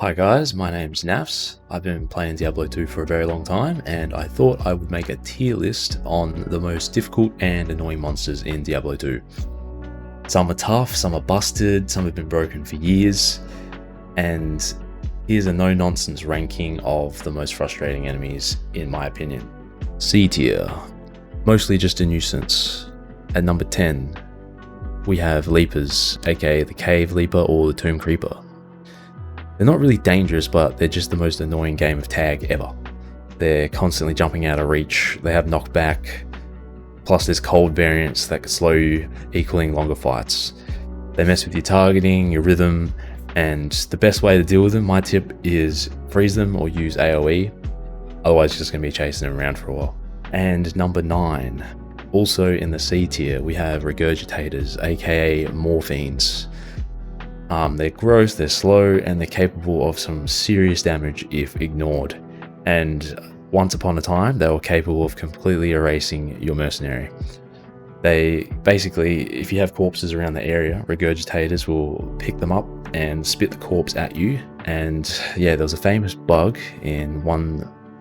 Hi guys, my name's Nafs. I've been playing Diablo 2 for a very long time, and I thought I would make a tier list on the most difficult and annoying monsters in Diablo 2. Some are tough, some are busted, some have been broken for years, and here's a no-nonsense ranking of the most frustrating enemies in my opinion. C tier, mostly just a nuisance. At number 10, we have Leapers, aka the Cave Leaper or the Tomb Creeper. They're not really dangerous, but they're just the most annoying game of tag ever. They're constantly jumping out of reach, they have knockback, plus there's cold variants that can slow you, equaling longer fights. They mess with your targeting, your rhythm, and the best way to deal with them, my tip, is freeze them or use AoE, otherwise you're just going to be chasing them around for a while. And number 9, also in the C tier, we have Regurgitators, aka Morphines. They're gross, they're slow, and they're capable of some serious damage if ignored. And once upon a time, they were capable of completely erasing your mercenary. They basically, if you have corpses around the area, Regurgitators will pick them up and spit the corpse at you. And yeah, there was a famous bug in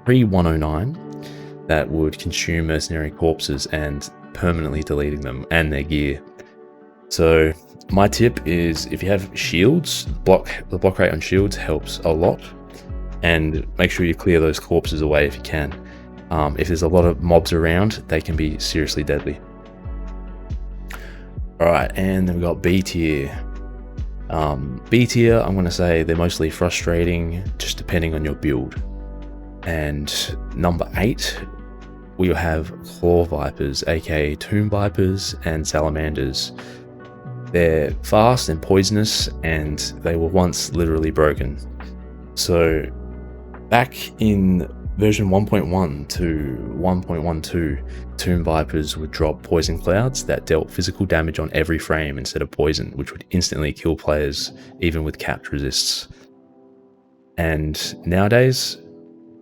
pre-109 that would consume mercenary corpses and permanently deleting them and their gear. So my tip is, if you have shields, the block rate on shields helps a lot, and make sure you clear those corpses away if you can. If there's a lot of mobs around, they can be seriously deadly. Alright, and then we've got B tier. B tier, I'm going to say they're mostly frustrating, just depending on your build. And number 8, we have Claw Vipers, aka Tomb Vipers and Salamanders. They're fast and poisonous, and they were once literally broken. So back in version 1.1 to 1.12, Tomb Vipers would drop poison clouds that dealt physical damage on every frame instead of poison, which would instantly kill players even with capped resists. And nowadays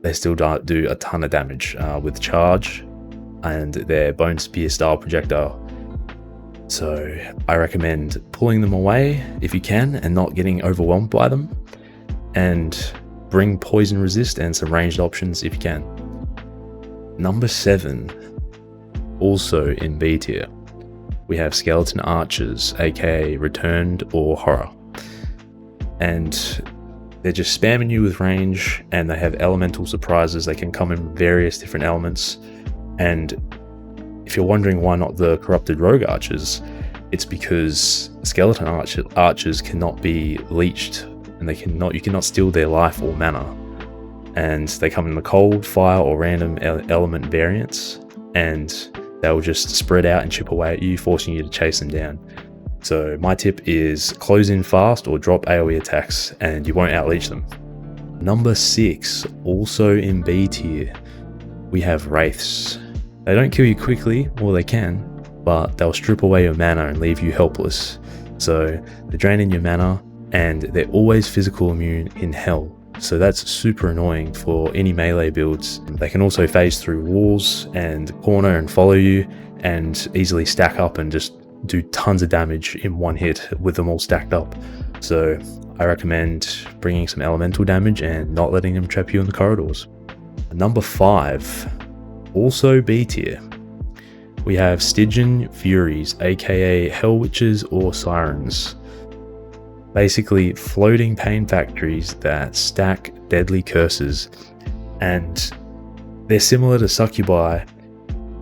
they still do a ton of damage with charge and their Bone Spear style projectile. So I recommend pulling them away if you can and not getting overwhelmed by them, and bring poison resist and some ranged options if you can. Number 7, also in B tier, we have Skeleton Archers, aka Returned or Horror. And they're just spamming you with range, and they have elemental surprises. They can come in various different elements, and if you're wondering why not the Corrupted Rogue Archers, it's because Skeleton Archers cannot be leeched, and you cannot steal their life or mana. And they come in the cold, fire, or random element variants, and they'll just spread out and chip away at you, forcing you to chase them down. So my tip is close in fast or drop AoE attacks, and you won't outleech them. Number 6, also in B tier, we have Wraiths. They don't kill you quickly, or they can, but they'll strip away your mana and leave you helpless. So they're draining your mana, and they're always physical immune in hell. So that's super annoying for any melee builds. They can also phase through walls and corner and follow you, and easily stack up and just do tons of damage in one hit with them all stacked up. So I recommend bringing some elemental damage and not letting them trap you in the corridors. Number 5, also B tier, we have Stigen Furies, aka Hell Witches or Sirens. Basically floating pain factories that stack deadly curses, and they're similar to Succubi,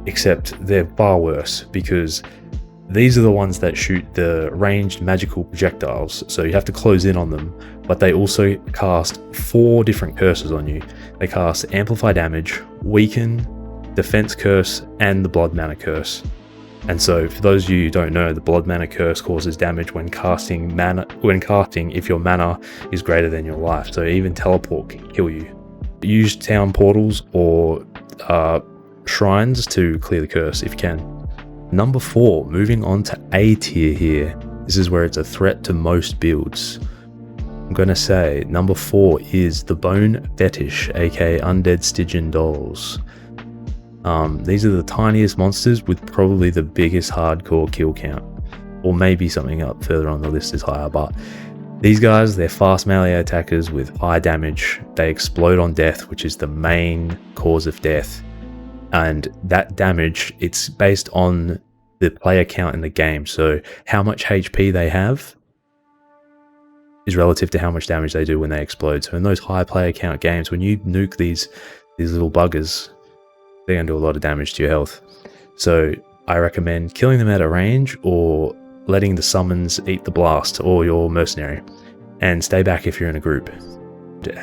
except they're far worse, because these are the ones that shoot the ranged magical projectiles, so you have to close in on them, but they also cast 4 different curses on you. They cast Amplify Damage, Weaken, Defense Curse, and the Blood Mana Curse. And so for those of you who don't know, the Blood Mana Curse causes damage when casting if your mana is greater than your life, so even teleport can kill you. Use town portals or shrines to clear the curse if you can. Number 4, moving on to A tier here. This is where it's a threat to most builds. I'm gonna say number 4 is the Bone Fetish, aka Undead Stygian Dolls. These are the tiniest monsters with probably the biggest hardcore kill count, or maybe something up further on the list is higher, but These guys, they're fast melee attackers with high damage. They explode on death, which is the main cause of death. And that damage, it's based on the player count in the game. So how much HP they have is relative to how much damage they do when they explode. So in those high player count games, when you nuke these little buggers, they're going to do a lot of damage to your health. So I recommend killing them at a range or letting the summons eat the blast, or your mercenary, and stay back if you're in a group.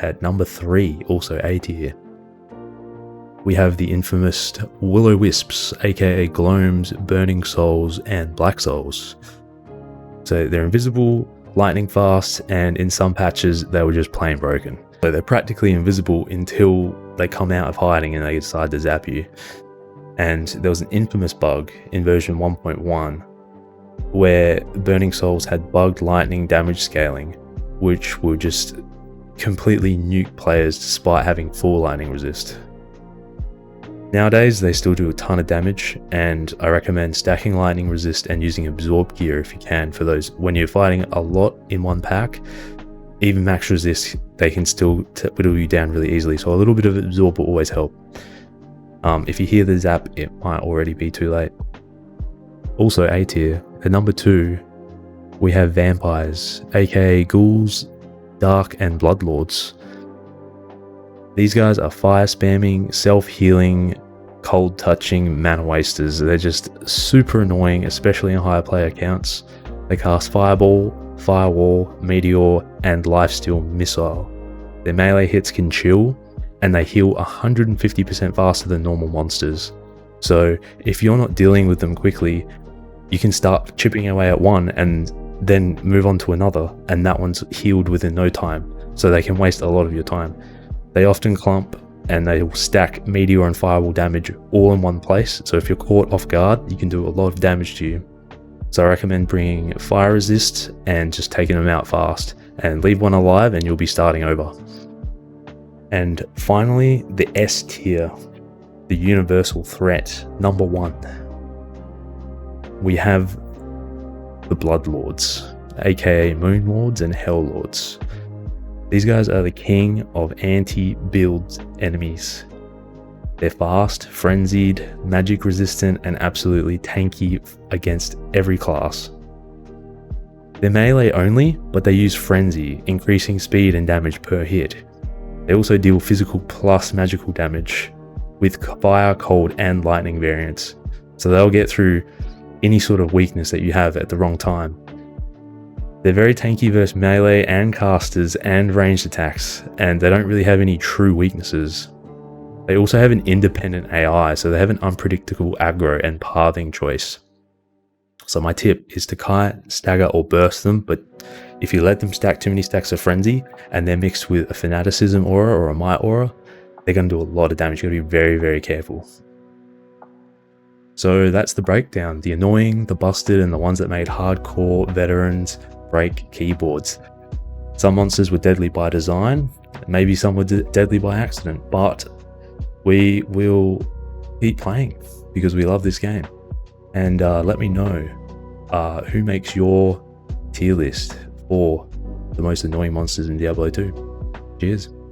At number 3, also A tier, we have the infamous Willow Wisps, aka Gloams, Burning Souls, and Black Souls. So they're invisible, lightning fast, and in some patches they were just plain broken. So they're practically invisible until they come out of hiding and they decide to zap you. And there was an infamous bug in version 1.1 where Burning Souls had bugged lightning damage scaling, which will just completely nuke players despite having full lightning resist. Nowadays they still do a ton of damage, and I recommend stacking lightning resist and using absorb gear if you can for those when you're fighting a lot in one pack. Even max resist, they can still whittle you down really easily, so a little bit of absorb will always help. If you hear the zap, it might already be too late. Also A tier, at number 2, we have vampires, aka ghouls, dark and bloodlords. These guys are fire spamming, self-healing, cold touching mana wasters. They're just super annoying, especially in higher player counts. They cast Fireball, Firewall, Meteor, and Lifesteal Missile. Their melee hits can chill, and they heal 150% faster than normal monsters. So if you're not dealing with them quickly, you can start chipping away at one and then move on to another, and that one's healed within no time, so they can waste a lot of your time. They often clump, and they will stack Meteor and Firewall damage all in one place, so if you're caught off guard, you can do a lot of damage to you. So I recommend bringing Fire Resist and just taking them out fast, and leave one alive and you'll be starting over. And finally, the S tier, the universal threat, number 1. We have the Bloodlords, aka Moon Lords and Hell Lords. These guys are the king of anti-build enemies. They're fast, frenzied, magic resistant, and absolutely tanky against every class. They're melee only, but they use frenzy, increasing speed and damage per hit. They also deal physical plus magical damage with fire, cold, and lightning variants, so they'll get through any sort of weakness that you have at the wrong time. They're very tanky versus melee and casters and ranged attacks, and they don't really have any true weaknesses. They also have an independent AI, so they have an unpredictable aggro and pathing choice. So my tip is to kite, stagger, or burst them, but if you let them stack too many stacks of frenzy and they're mixed with a fanaticism aura or a might aura, they're going to do a lot of damage. You've got to be very, very careful. So that's the breakdown. The annoying, the busted, and the ones that made hardcore veterans break keyboards. Some monsters were deadly by design, maybe some were deadly by accident, but we will keep playing because we love this game. And let me know who makes your tier list for the most annoying monsters in Diablo 2. Cheers.